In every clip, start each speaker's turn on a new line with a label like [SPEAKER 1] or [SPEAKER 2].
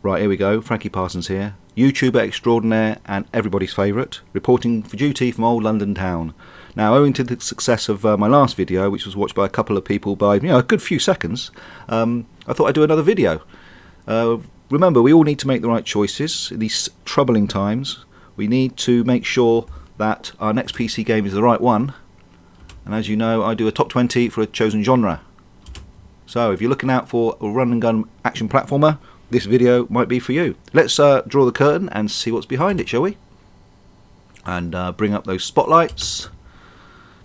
[SPEAKER 1] Right, here we go. Frankie Parsons here, YouTuber extraordinaire and everybody's favourite, reporting for duty from old London town. Now, owing to the success of my last video, which was watched by a couple of people by a good few seconds, I thought I'd do another video. Remember, we all need to make the right choices in these troubling times. We need to make sure that our next PC game is the right one. And as you know, I do a top 20 for a chosen genre. So if you're looking out for a run and gun action platformer, this video might be for you. Let's draw the curtain and see what's behind it, shall we? And bring up those spotlights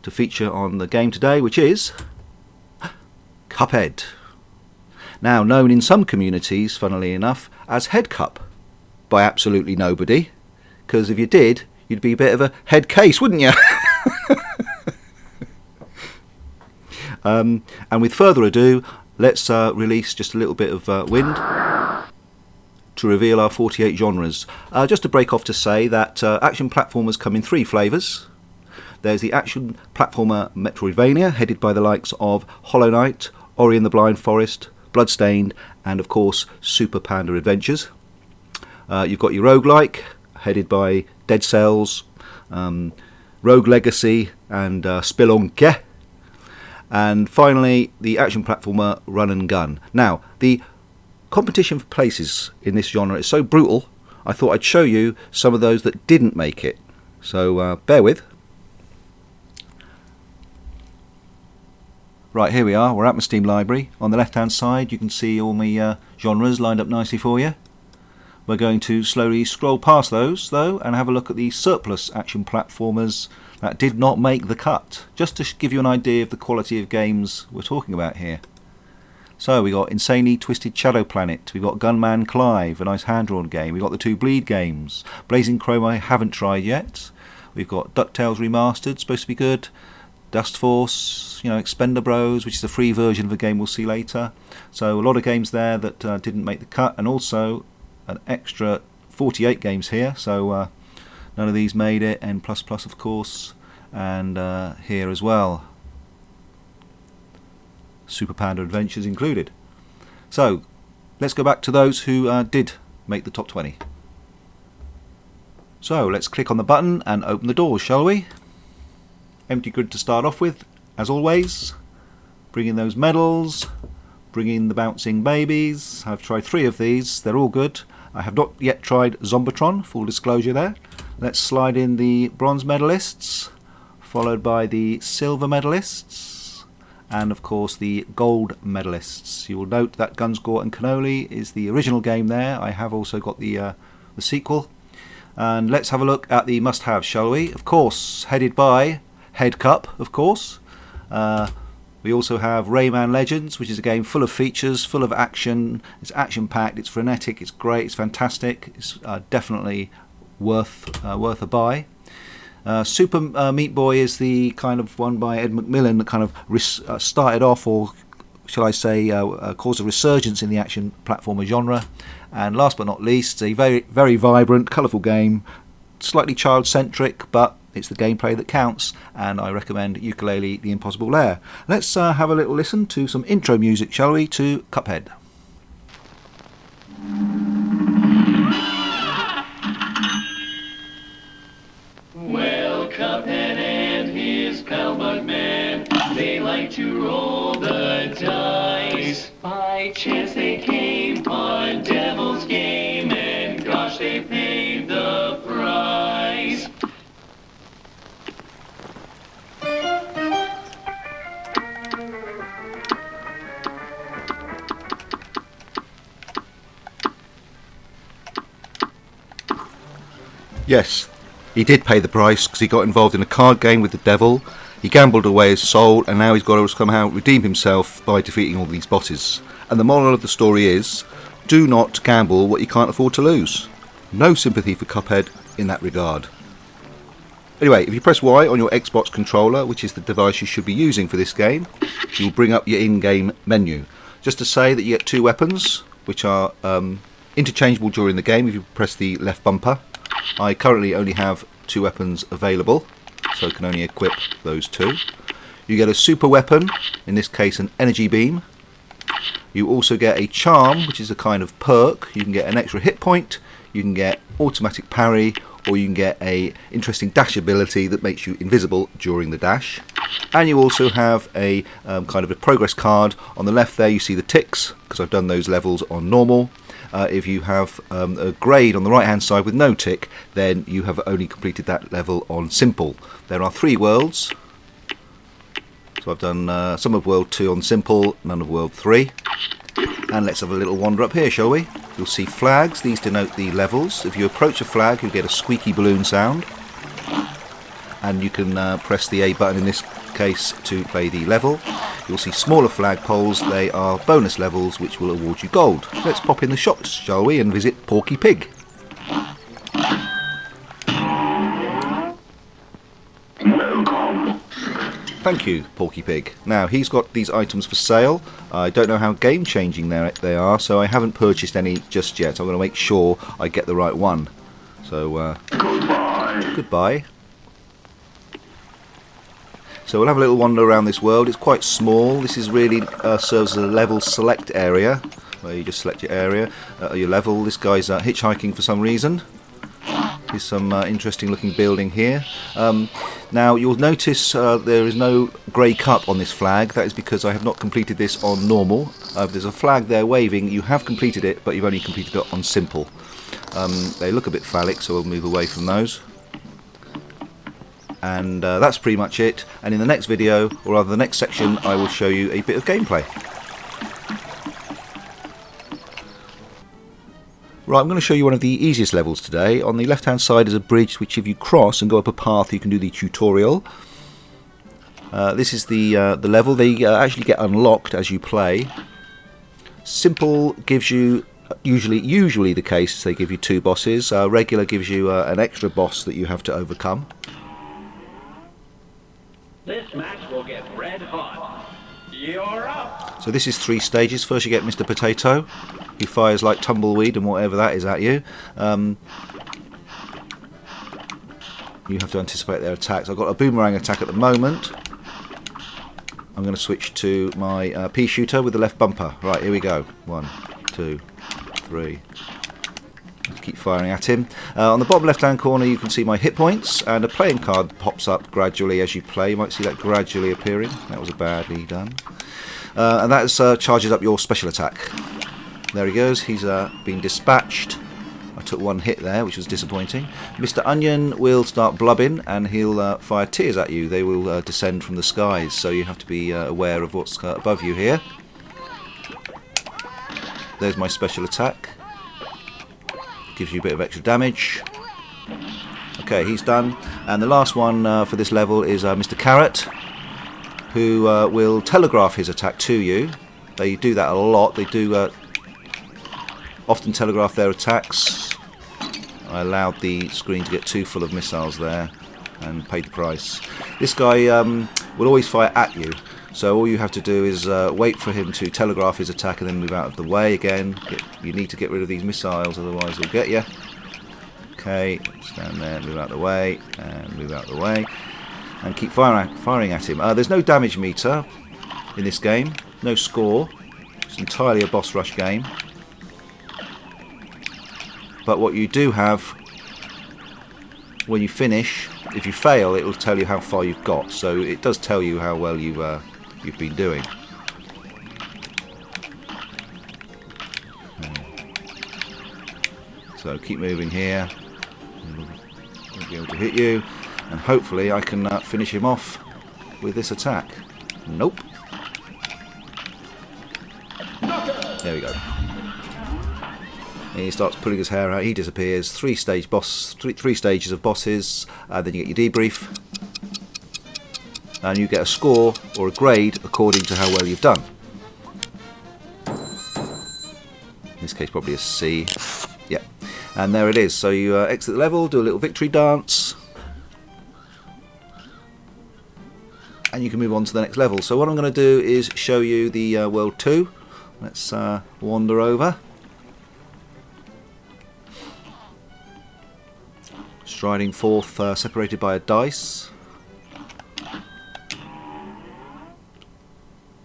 [SPEAKER 1] to feature on the game today, which is Cuphead. Now known in some communities, funnily enough, as Head Cup by absolutely nobody, because if you did, you'd be a bit of a head case, wouldn't you? And with further ado, let's release just a little bit of wind to reveal our 48 genres. Just to break off to say that action platformers come in 3 flavours. There's the action platformer Metroidvania, headed by the likes of Hollow Knight, Ori and the Blind Forest, Bloodstained, and of course Super Panda Adventures. You've got your roguelike, headed by Dead Cells, Rogue Legacy, and Spelunky. And finally, the action platformer Run and Gun. Now, the competition for places in this genre is so brutal, I thought I'd show you some of those that didn't make it. So bear with. Right, here we are. We're at my Steam library. On the left hand side you can see all my genres lined up nicely for you. We're going to slowly scroll past those though and have a look at the surplus action platformers that did not make the cut, just to give you an idea of the quality of games we're talking about here. So we got Insanely Twisted Shadow Planet, we've got Gunman Clive, a nice hand-drawn game, we've got the 2 Bleed games, Blazing Chrome I haven't tried yet, we've got DuckTales Remastered, supposed to be good, Dust Force, Expender Bros, which is a free version of a game we'll see later. So a lot of games there that didn't make the cut, and also an extra 48 games here, so none of these made it. N++ of course, and here as well, Super Panda Adventures included. So let's go back to those who did make the top 20. So let's click on the button and open the doors, shall we? Empty grid to start off with, as always. Bring in those medals, bring in the bouncing babies. I've tried 3 of these, they're all good. I have not yet tried Zombotron, full disclosure there. Let's slide in the bronze medalists, followed by the silver medalists, and of course the gold medalists. You will note that Gunsgore and Cannoli is the original game there. I have also got the sequel. And let's have a look at the must-haves, shall we? Of course, headed by Head Cup, of course. We also have Rayman Legends, which is a game full of features, full of action. It's action-packed, it's frenetic, it's great, it's fantastic. It's definitely worth a buy. Super Meat Boy is the kind of one by Ed McMillan that kind of started off, or shall I say, caused a resurgence in the action platformer genre. And last but not least, a very, very vibrant, colourful game, slightly child-centric, but it's the gameplay that counts, and I recommend Yooka-Laylee The Impossible Lair. Let's have a little listen to some intro music, shall we, to Cuphead.
[SPEAKER 2] Well, Cuphead and his pal Bugman, they like to roll the dice. By chance they came on Devil's Game, and gosh, they paid the price.
[SPEAKER 1] Yes, he did pay the price because he got involved in a card game with the devil. He gambled away his soul, and now he's got to somehow redeem himself by defeating all these bosses. And the moral of the story is, do not gamble what you can't afford to lose. No sympathy for Cuphead in that regard. Anyway, if you press Y on your Xbox controller, which is the device you should be using for this game, you'll bring up your in-game menu. Just to say that you get 2 weapons, which are interchangeable during the game if you press the left bumper. I currently only have 2 weapons available, so I can only equip those 2. You get a super weapon, in this case an energy beam, You also get a charm, which is a kind of perk. You can get an extra hit point, you can get automatic parry, or you can get a interesting dash ability that makes you invisible during the dash. And you also have a kind of a progress card. On the left there you see the ticks, because I've done those levels on normal. If you have a grade on the right hand side with no tick, then you have only completed that level on simple. There are 3 worlds. So I've done some of world 2 on simple, none of world 3. And let's have a little wander up here, shall we? You'll see flags, these denote the levels. If you approach a flag, you'll get a squeaky balloon sound. And you can press the A button in this case to play the level. You'll see smaller flagpoles, they are bonus levels which will award you gold. Let's pop in the shops, shall we, and visit Porky Pig. Thank you, Porky Pig. Now, he's got these items for sale. I don't know how game-changing they are, so I haven't purchased any just yet. I'm going to make sure I get the right one. So, goodbye. So we'll have a little wander around this world. It's quite small. This is really serves as a level select area, where you just select your area, your level. This guy's hitchhiking for some reason. Here's some interesting looking building here. Now you'll notice there is no grey cup on this flag. That is because I have not completed this on normal. There's a flag there waving. You have completed it, but you've only completed it on simple. They look a bit phallic, so we'll move away from those. And that's pretty much it. And in the next video, or rather the next section, I will show you a bit of gameplay. Right, I'm going to show you one of the easiest levels today. On the left hand side is a bridge which if you cross and go up a path you can do the tutorial. This is the level. They actually get unlocked as you play. Simple gives you, usually the case, they give you 2 bosses. Regular gives you an extra boss that you have to overcome.
[SPEAKER 2] This match will get red hot. You're up.
[SPEAKER 1] So this is 3 stages. First you get Mr. Potato. He fires like tumbleweed and whatever that is at you. You have to anticipate their attacks. I've got a boomerang attack at the moment. I'm going to switch to my pea shooter with the left bumper. Right, here we go. 1, 2, 3. Keep firing at him. On the bottom left hand corner you can see my hit points, and a playing card pops up gradually as you play. You might see that gradually appearing. That was badly done. And that charges up your special attack. There he goes. He's been dispatched. I took 1 hit there, which was disappointing. Mr. Onion will start blubbing and he'll fire tears at you. They will descend from the skies, so you have to be aware of what's above you here. There's my special attack. Gives you a bit of extra damage. Okay, he's done. And the last one for this level is Mr. Carrot, who will telegraph his attack to you. They do that a lot. They do often telegraph their attacks. I allowed the screen to get too full of missiles there and paid the price. This guy will always fire at you, so all you have to do is wait for him to telegraph his attack and then move out of the way again. You need to get rid of these missiles, otherwise he'll get you. Okay, stand there, move out of the way, and move out of the way, and keep firing at him. There's no damage meter in this game, no score. It's entirely a boss rush game. But what you do have, when you finish, if you fail, it will tell you how far you've got. So it does tell you how well you've been doing. So keep moving here. I'll be able to hit you, and hopefully I can finish him off with this attack. Nope. There we go. He starts pulling his hair out. He disappears. 3 stages of bosses. Then you get your debrief, and you get a score or a grade according to how well you've done. In this case, probably a C. Yeah. And there it is. So you exit the level, do a little victory dance, and you can move on to the next level. So what I'm going to do is show you the World 2. Let's wander over. Striding forth, separated by a dice.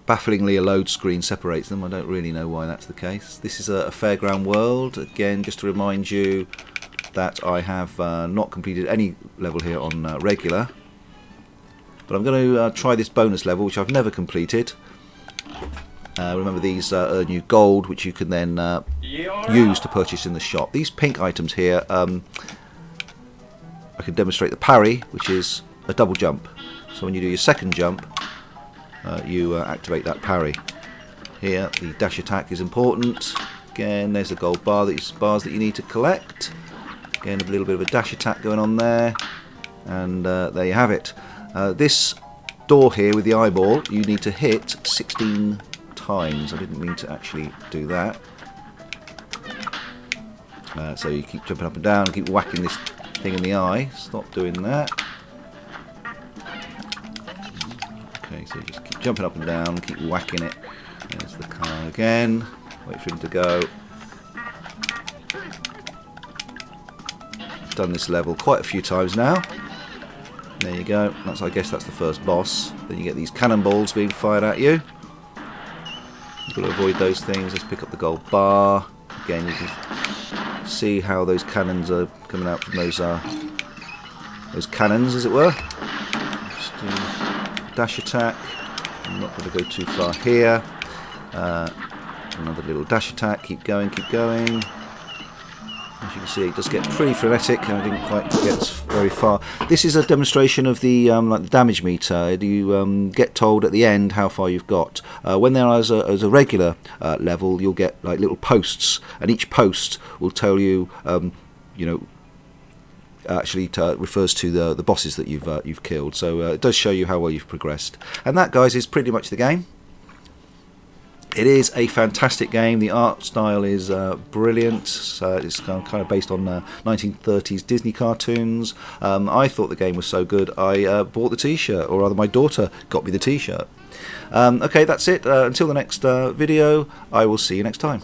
[SPEAKER 1] bafflingly a load screen separates them. I don't really know why that's the case. This is a fairground world. Again, just to remind you that I have not completed any level here on regular. But I'm going to try this bonus level, which I've never completed. Remember, these earn you gold, which you can then use to purchase in the shop. These pink items here, I can demonstrate the parry, which is a double jump. So when you do your second jump, you activate that parry. Here, the dash attack is important. Again, there's the gold bars that you need to collect. Again, a little bit of a dash attack going on there. And there you have it. This door here with the eyeball, you need to hit 16 times. I didn't mean to actually do that. So you keep jumping up and down, keep whacking this thing in the eye. Stop doing that. Okay, so just keep jumping up and down, keep whacking it. There's the car again. Wait for him to go. I've done this level quite a few times now. There you go. I guess that's the first boss. Then you get these cannonballs being fired at you. You've got to avoid those things. Let's pick up the gold bar. Again, you can see how those cannons are coming out from those cannons, as it were. Just do dash attack. I'm not going to go too far here. Another little dash attack. Keep going, keep going. As you can see, it does get pretty frenetic, and I didn't quite get very far. This is a demonstration of the like the damage meter. You get told at the end how far you've got. When there is a regular level, you'll get like little posts, and each post will tell you, you know, actually refers to the bosses that you've killed. So it does show you how well you've progressed. And that, guys, is pretty much the game. It is a fantastic game. The art style is brilliant. It's kind of based on 1930s Disney cartoons. I thought the game was so good, I bought the t-shirt, or rather my daughter got me the t-shirt. Okay, that's it. Until the next video, I will see you next time.